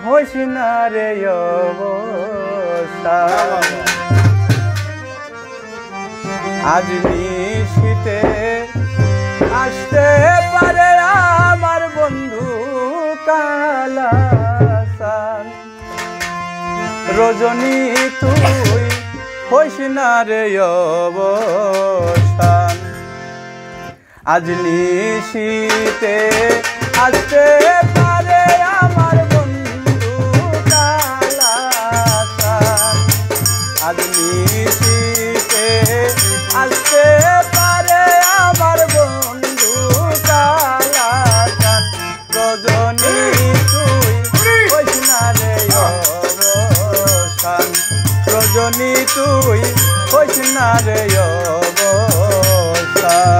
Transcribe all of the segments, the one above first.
হইস না রে অবসান আজ নিশীতে আসতে পারে আমার বন্ধু কালাসান রজনী তুই হইস না রে অবসান আজ নিশীতে আসতে পারে আমার বন্ধু কালাসান আজ নিশীতে আসতে পারে আমার বন্ধু কালাসান রজনী তুই হইস না রে অবসান রজনী তুই হইস না রে অবসান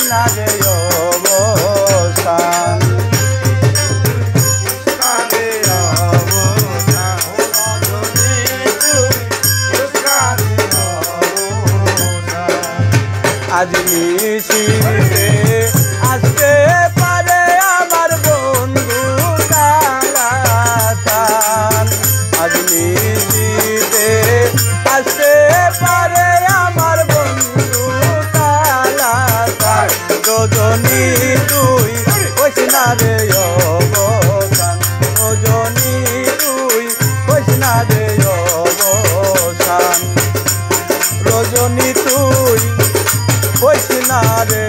না রে অবসান আজ নিশিতে আসতে পারে আমার বন্ধু কালাচান আজ নিশিতে আসতে পারে আমার বন্ধু কালাচান রজনী তুই কইস না রে অবসান রজনী তুই কইস না রে অবসান রজনী তুই কইস না রে